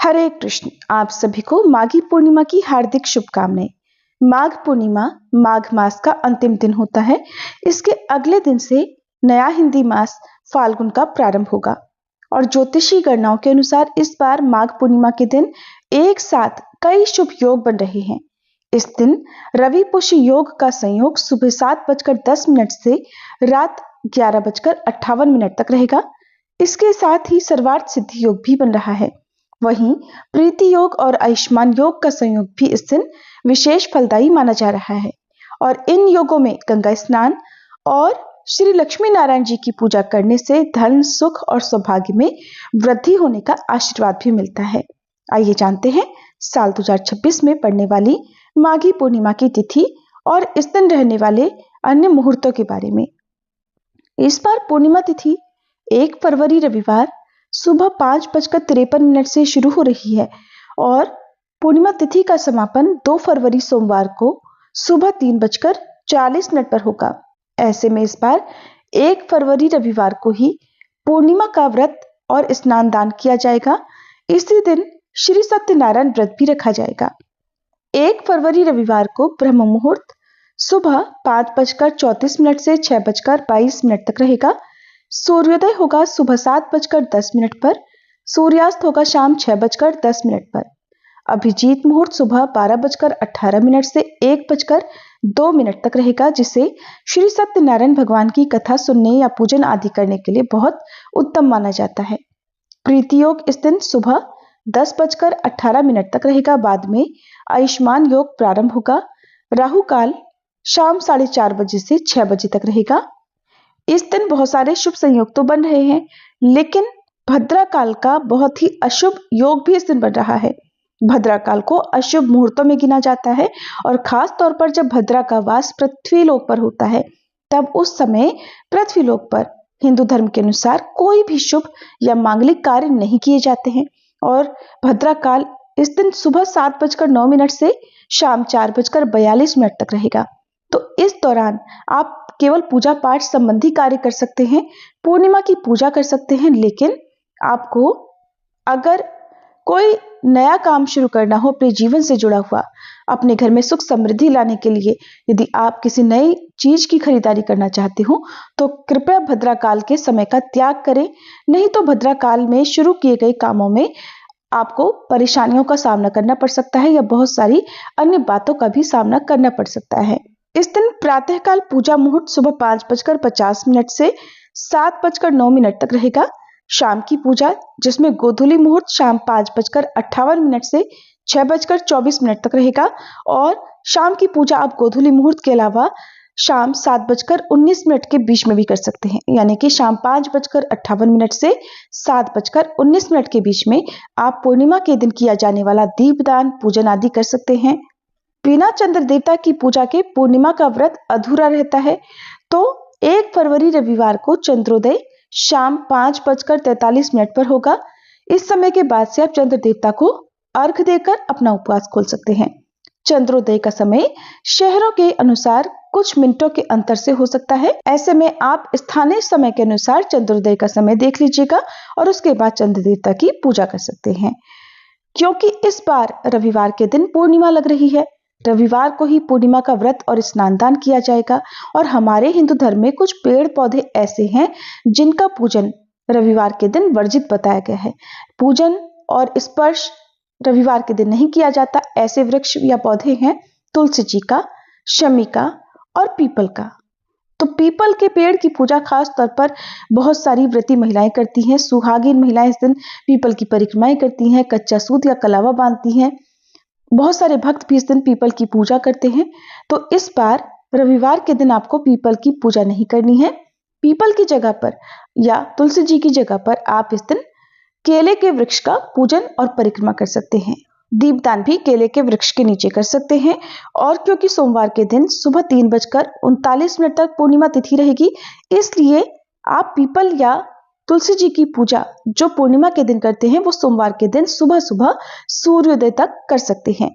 हरे कृष्ण। आप सभी को माघी पूर्णिमा की हार्दिक शुभकामनाएं। माघ पूर्णिमा माघ मास का अंतिम दिन होता है। इसके अगले दिन से नया हिंदी मास फाल्गुन का प्रारंभ होगा और ज्योतिषी गणनाओं के अनुसार इस बार माघ पूर्णिमा के दिन एक साथ कई शुभ योग बन रहे हैं। इस दिन रवि पुष्य योग का संयोग सुबह 7:10 से रात 11:58 तक रहेगा। इसके साथ ही सर्वार्थ सिद्धि योग भी बन रहा है। वहीं प्रीति योग और आयुष्मान योग का संयोग भी इस दिन विशेष फलदायी माना जा रहा है और इन योगों में गंगा स्नान और श्री लक्ष्मी नारायण जी की पूजा करने से धन, सुख और सौभाग्य में वृद्धि होने का आशीर्वाद भी मिलता है। आइए जानते हैं साल 2026 में पड़ने वाली माघी पूर्णिमा की तिथि और इस दिन रहने वाले अन्य मुहूर्तों के बारे में। इस बार पूर्णिमा तिथि 1 फरवरी रविवार सुबह 5:53 से शुरू हो रही है और पूर्णिमा तिथि का समापन 2 फरवरी सोमवार को सुबह 3:40 पर होगा। ऐसे में इस बार 1 फरवरी रविवार को ही पूर्णिमा का व्रत और स्नान दान किया जाएगा। इसी दिन श्री सत्यनारायण व्रत भी रखा जाएगा। 1 फरवरी रविवार को ब्रह्म मुहूर्त सुबह 5:34 से 6:22 तक रहेगा। सूर्योदय होगा सुबह 7:10 पर, सूर्यास्त होगा शाम 6:10 पर। अभिजीत मुहूर्त सुबह 12:18 से 1:02 तक रहेगा, जिसे श्री सत्यनारायण भगवान की कथा सुनने या पूजन आदि करने के लिए बहुत उत्तम माना जाता है। प्रीति योग इस दिन सुबह 10:18 तक रहेगा। बाद में आयुष्मान योग प्रारंभ होगा। राहु काल शाम 4:30 से 6 बजे तक रहेगा। इस दिन बहुत सारे शुभ संयोग तो बन रहे हैं, लेकिन भद्रा काल का बहुत ही अशुभ योग भी इस दिन बन रहा है। भद्रा काल को अशुभ मुहूर्तों में गिना जाता है और खास तौर पर जब भद्रा का वास पृथ्वी लोक पर होता है, तब उस समय पृथ्वी लोक पर हिंदू धर्म के अनुसार कोई भी शुभ या मांगलिक कार्य नहीं किए जाते हैं और भद्रा काल इस दिन सुबह 7:09 से शाम 4:42 तक रहेगा। तो इस दौरान आप केवल पूजा पाठ संबंधी कार्य कर सकते हैं, पूर्णिमा की पूजा कर सकते हैं, लेकिन आपको अगर कोई नया काम शुरू करना हो अपने जीवन से जुड़ा हुआ, अपने घर में सुख समृद्धि लाने के लिए यदि आप किसी नई चीज की खरीदारी करना चाहते हो तो कृपया भद्रा काल के समय का त्याग करें। नहीं तो भद्रा काल में शुरू किए गए कामों में आपको परेशानियों का सामना करना पड़ सकता है या बहुत सारी अन्य बातों का भी सामना करना पड़ सकता है। इस दिन प्रातःकाल पूजा मुहूर्त सुबह 5:50 से 7:09 तक रहेगा। शाम की पूजा जिसमें गोधूली मुहूर्त शाम 5:58 से 6:24 तक रहेगा और शाम की पूजा आप गोधूली मुहूर्त के अलावा शाम 7:19 के बीच में भी कर सकते हैं, यानी कि शाम 5:58 से 7:19 के बीच में आप पूर्णिमा के दिन किया जाने वाला दीपदान पूजन आदि कर सकते हैं। बिना चंद्र देवता की पूजा के पूर्णिमा का व्रत अधूरा रहता है। तो 1 फरवरी रविवार को चंद्रोदय शाम 5:43 पर होगा। इस समय के बाद से आप चंद्र देवता को अर्घ देकर अपना उपवास खोल सकते हैं। चंद्रोदय का समय शहरों के अनुसार कुछ मिनटों के अंतर से हो सकता है। ऐसे में आप स्थानीय समय के अनुसार चंद्रोदय का समय देख लीजिएगा और उसके बाद चंद्र देवता की पूजा कर सकते हैं। क्योंकि इस बार रविवार के दिन पूर्णिमा लग रही है, रविवार को ही पूर्णिमा का व्रत और स्नान दान किया जाएगा और हमारे हिंदू धर्म में कुछ पेड़ पौधे ऐसे हैं जिनका पूजन रविवार के दिन वर्जित बताया गया है। पूजन और स्पर्श रविवार के दिन नहीं किया जाता। ऐसे वृक्ष या पौधे हैं तुलसी जी का, शमी का और पीपल का। तो पीपल के पेड़ की पूजा खास तौर पर बहुत सारी व्रती महिलाएं करती हैं। सुहागिन महिलाएं इस दिन पीपल की परिक्रमाएं करती हैं, कच्चा सूत या कलावा बांधती हैं। बहुत सारे भक्त भी इस दिन पीपल की पूजा करते हैं। तो इस बार रविवार के दिन आपको पीपल की पूजा नहीं करनी है। पीपल की जगह पर या तुलसी जी की जगह पर आप इस दिन केले के वृक्ष का पूजन और परिक्रमा कर सकते हैं। दीपदान भी केले के वृक्ष के नीचे कर सकते हैं। और क्योंकि सोमवार के दिन सुबह 3:39 तक पूर्णिमा तिथि रहेगी, इसलिए आप पीपल या तुलसी जी की पूजा जो पूर्णिमा के दिन करते हैं वो सोमवार के दिन सुबह सुबह सूर्योदय तक कर सकते हैं।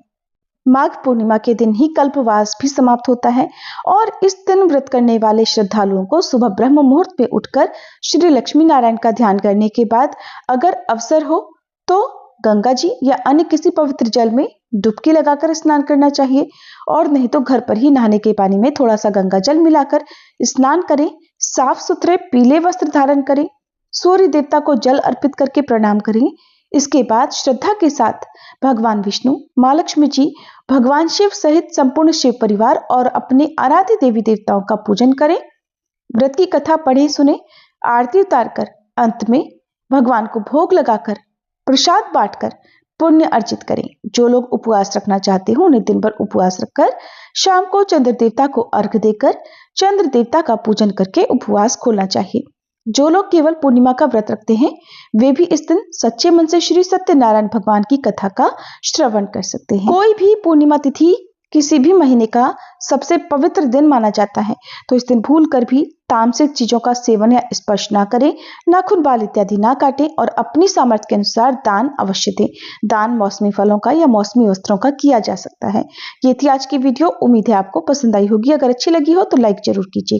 माघ पूर्णिमा के दिन ही कल्पवास भी समाप्त होता है और इस दिन व्रत करने वाले श्रद्धालुओं को सुबह ब्रह्म मुहूर्त में उठकर श्री लक्ष्मी नारायण का ध्यान करने के बाद अगर अवसर हो तो गंगा जी या अन्य किसी पवित्र जल में डुबकी लगाकर स्नान करना चाहिए, और नहीं तो घर पर ही नहाने के पानी में थोड़ा सा गंगा जल मिलाकर स्नान करें। साफ सुथरे पीले वस्त्र धारण करें। सूर्य देवता को जल अर्पित करके प्रणाम करें। इसके बाद श्रद्धा के साथ भगवान विष्णु, मां लक्ष्मी जी, भगवान शिव सहित संपूर्ण शिव परिवार और अपने आराध्य देवी देवताओं का पूजन करें। व्रत की कथा पढ़े सुने, आरती उतारकर अंत में भगवान को भोग लगाकर प्रसाद बांटकर पुण्य अर्जित करें। जो लोग उपवास रखना चाहते हो उन्हें दिन भर उपवास रखकर शाम को चंद्र देवता को अर्घ्य देकर चंद्र देवता का पूजन करके उपवास खोलना चाहिए। जो लोग केवल पूर्णिमा का व्रत रखते हैं वे भी इस दिन सच्चे मन से श्री सत्यनारायण भगवान की कथा का श्रवण कर सकते हैं। कोई भी पूर्णिमा तिथि किसी भी महीने का सबसे पवित्र दिन माना जाता है, तो इस दिन भूल कर भी तामसिक चीजों का सेवन या स्पर्श ना करें, नाखून बाल इत्यादि ना काटें और अपनी सामर्थ्य के अनुसार दान अवश्य दें। दान मौसमी फलों का या मौसमी वस्त्रों का किया जा सकता है। ये थी आज की वीडियो। उम्मीद है आपको पसंद आई होगी। अगर अच्छी लगी हो तो लाइक जरूर कीजिए।